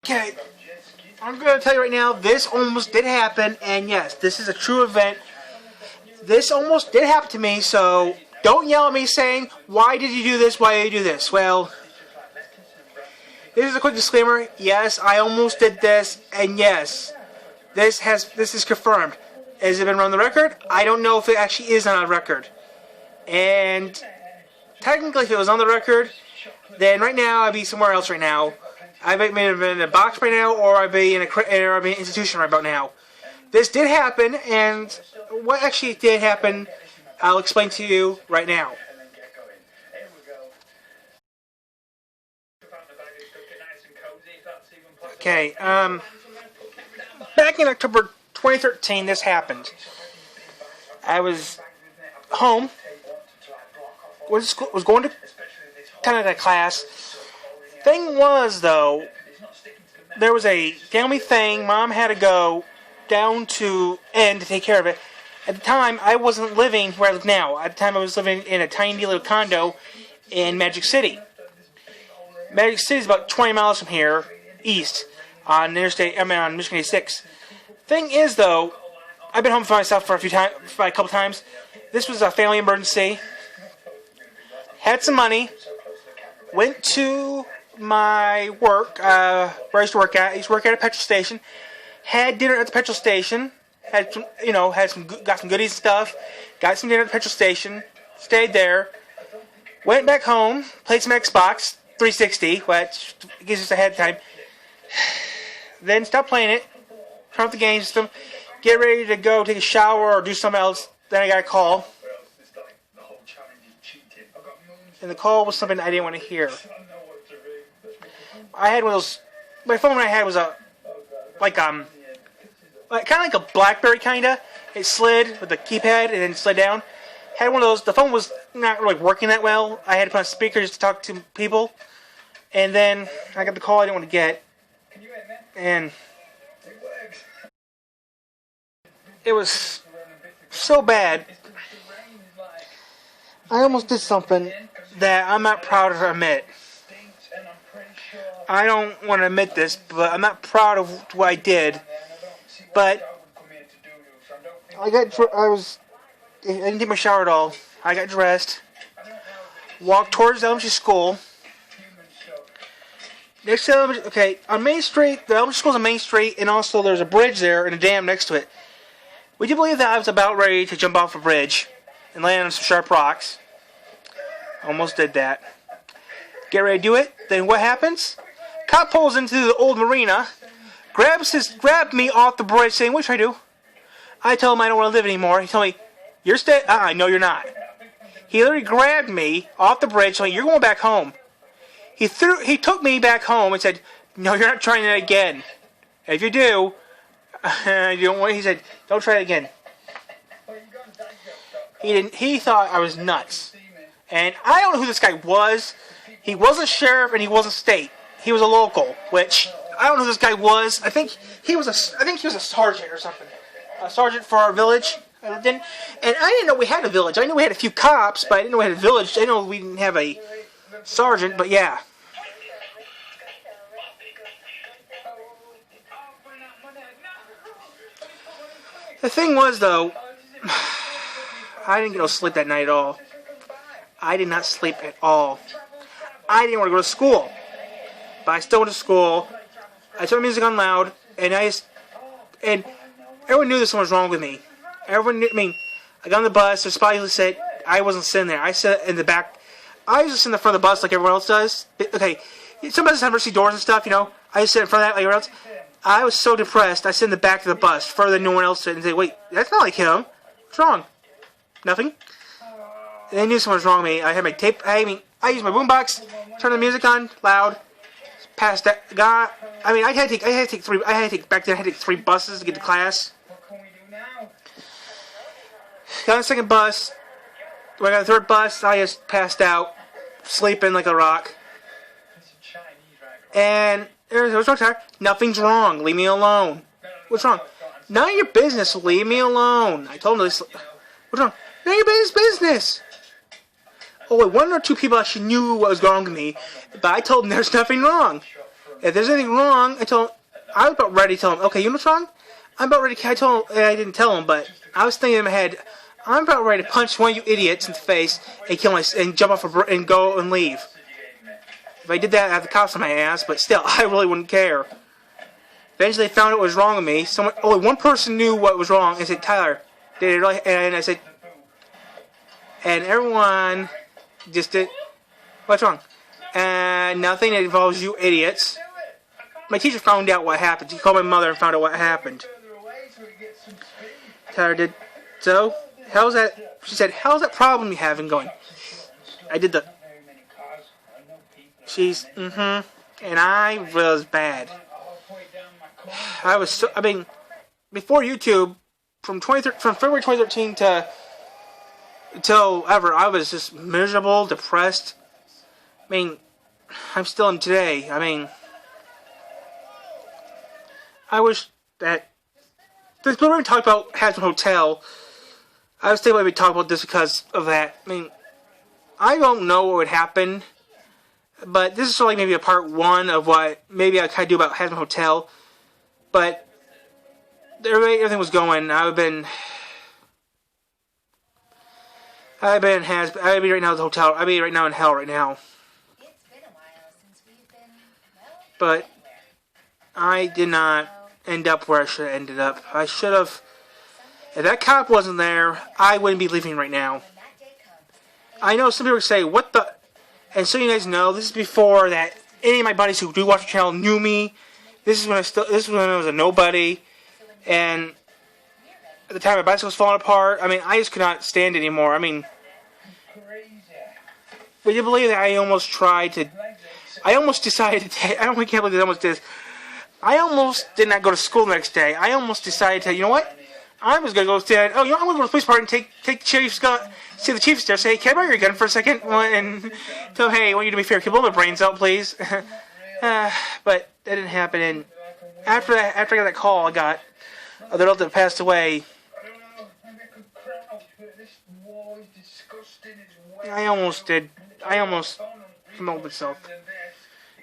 Okay, I'm going to tell you right now, this almost did happen, and yes, this is a true event. This almost did happen to me, so don't yell at me saying, why did you do this, why did you do this? Well, this is a quick disclaimer. Yes, I almost did this, and yes, this is confirmed. Has it been on the record? I don't know if it actually is on a record. And technically, if it was on the record, then right now I'd be somewhere else right now. I'd be in a box right now, or I'd be in an institution right about now. This did happen, and what actually did happen, I'll explain to you right now. Okay, back in October 2013, this happened. I was home, was going to Canada class. Thing was, though, there was a family thing. Mom had to go down to N to take care of it. At the time, I wasn't living where I live now. At the time, I was living in a tiny little condo in Magic City. Magic City is about 20 miles from here, east, on Michigan 86. Thing is, though, I've been home for myself for a couple times. This was a family emergency. Had some money. Went to my work, where I used to work at. I used to work at a petrol station. Had dinner at the petrol station. Got some goodies and stuff. Got some dinner at the petrol station. Stayed there. Went back home. Played some Xbox 360, which gives us ahead of time. Then stopped playing it. Turn off the game system. Get ready to go take a shower or do something else. Then I got a call. And the call was something I didn't want to hear. I had one of those. My phone I had was kind of like a BlackBerry kinda. It slid with the keypad and then slid down. Had one of those. The phone was not really working that well. I had to put on speakers to talk to people. And then I got the call I didn't want to get. And it was so bad. I almost did something that I'm not proud to admit. I don't want to admit this, but I'm not proud of what I did. But I didn't take my shower at all. I got dressed, walked towards the elementary school. Next to on Main Street, the elementary school's on Main Street, and also there's a bridge there and a dam next to it. Would you believe that I was about ready to jump off a bridge and land on some sharp rocks? Almost did that. Get ready to do it. Then what happens? Cop pulls into the old marina, grabbed me off the bridge, saying, "What should I do?" I told him I don't want to live anymore. He told me, "You're staying." No, you're not. He literally grabbed me off the bridge, saying, "You're going back home." He took me back home and said, "No, you're not trying that again. If you do, you don't want." He said, "Don't try it again." He thought I was nuts. And I don't know who this guy was. He wasn't sheriff and he wasn't state. He was a local, which I don't know who this guy was. I think he was a sergeant or something. A sergeant for our village. And I didn't know we had a village. I knew we had a few cops, but I didn't know we had a village. I didn't know we didn't have a sergeant, but yeah. The thing was, though, I didn't get no sleep that night at all. I did not sleep at all. I didn't want to go to school. But I still went to school. I turned the music on loud, and everyone knew something was wrong with me. Everyone knew, I got on the bus, there's somebody who said I wasn't sitting there. I sat in the back. I was just in the front of the bus like everyone else does. Okay, some buses have emergency doors and stuff, I just sit in front of that like everyone else. I was so depressed, I sit in the back of the bus, further than no one else did, and say, "Wait, that's not like him. What's wrong?" Nothing. They knew something was wrong with me. I had my tape. I used my boombox, turned the music on loud, passed that. I had to take 3 buses to get to class. Got on the second bus. When I got the third bus, I just passed out, sleeping like a rock. And what's wrong, Tyler? Nothing's wrong. Leave me alone. What's wrong? None of your business. Leave me alone. I told him this. What's wrong? None of your business. Oh, wait, 1 or 2 people actually knew what was wrong with me, but I told them there's nothing wrong. If there's anything wrong, I was about ready to tell him, okay, you know what's wrong? I'm about ready to, I didn't tell him, but I was thinking in my head, I'm about ready to punch one of you idiots in the face and kill and jump off and go and leave. If I did that, I'd have the cops on my ass, but still, I really wouldn't care. Eventually, they found out what was wrong with me. Only one person knew what was wrong, and said, Tyler, did it really? And I said, and everyone just did, what's wrong? And nothing that involves you idiots. My teacher found out what happened. She called my mother and found out what happened. Tyler did, so, how's that, she said, how's that problem you having going? I did the, and I was bad. Before YouTube, from February 2013 till ever, I was just miserable, depressed. I'm still in today. I wish that this people already talked about Hazbin Hotel. I was thinking maybe talk about this because of that. I don't know what would happen, but this is sort of like maybe a part one of what maybe I could do about Hazbin Hotel. But everything was going. I'd be right now at the hotel. I'd be right now in hell right now. It's been a while since we've been, But I did not end up where I should have ended up. I should have. If that cop wasn't there, I wouldn't be leaving right now. I know some people say, "What the?" And so you guys know, this is before that any of my buddies who do watch the channel knew me. This is when I was a nobody, and at the time my bicycle was falling apart. I just could not stand it anymore. Would you believe that I almost decided to, I can't believe I almost did this. I almost did not go to school the next day. I almost decided to, you know what? I was going to go stand, I'm going to go to the police department and take the chief's gun, see the chief there, say, hey, can I borrow your gun for a second? And tell him, hey, I want you to be fair, can you blow my brains out, please? But that didn't happen, and after I got that call, I got the adult that passed away. I almost killed myself.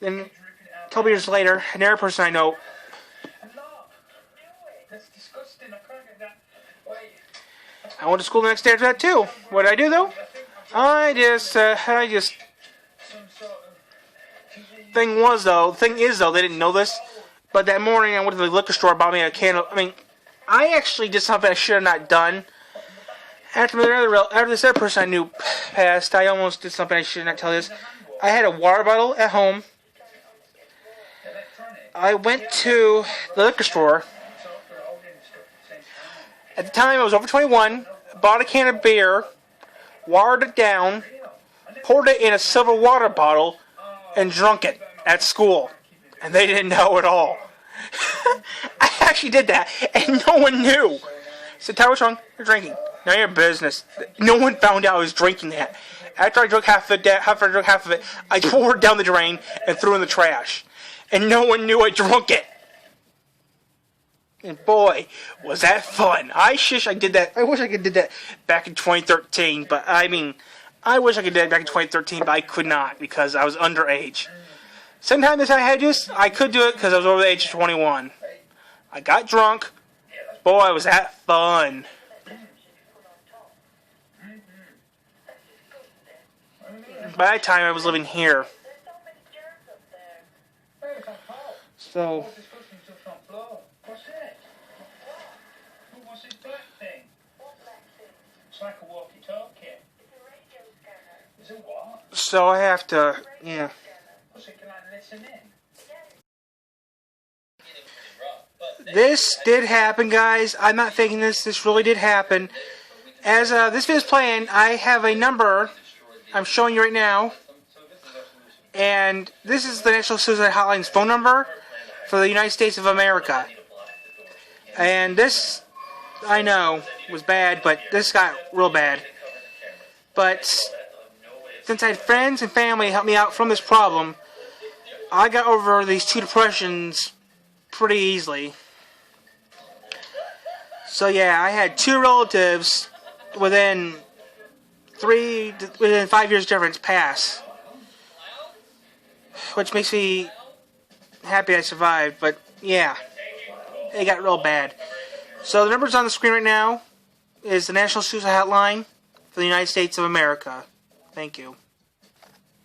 Then, a couple years later, another person I know. I went to school the next day after that too. What did I do though? I just. Thing is though, they didn't know this, but that morning I went to the liquor store, bought me a can of. I actually did something I should have not done. After this other person I knew passed, I almost did something I should not tell this. I had a water bottle at home. I went to the liquor store. At the time I was over 21, bought a can of beer, watered it down, poured it in a silver water bottle, and drunk it at school. And they didn't know at all. I actually did that, and no one knew. So, Tyler, what's wrong? You're drinking. None of your business. No one found out I was drinking that. After I drank half of it, I poured it down the drain and threw it in the trash. And no one knew I drunk it. And boy, was that fun. I wish I could did that back in 2013, but I wish I could do that back in 2013, but I could not because I was underage. Sometimes I had to, I could do it because I was over the age of 21. I got drunk. Boy, was that fun. By that time, I was living here. So, so I have to, yeah. This did happen, guys. I'm not faking this. This really did happen. As this video is playing, I have a number I'm showing you right now. And this is the National Suicide Hotline's phone number for the United States of America. And this, I know, was bad, but this got real bad. But since I had friends and family help me out from this problem, I got over these two depressions pretty easily. So yeah, I had two relatives within 5 years difference pass. Which makes me happy I survived, but yeah, it got real bad. So the numbers on the screen right now is the National Suicide Hotline for the United States of America. Thank you.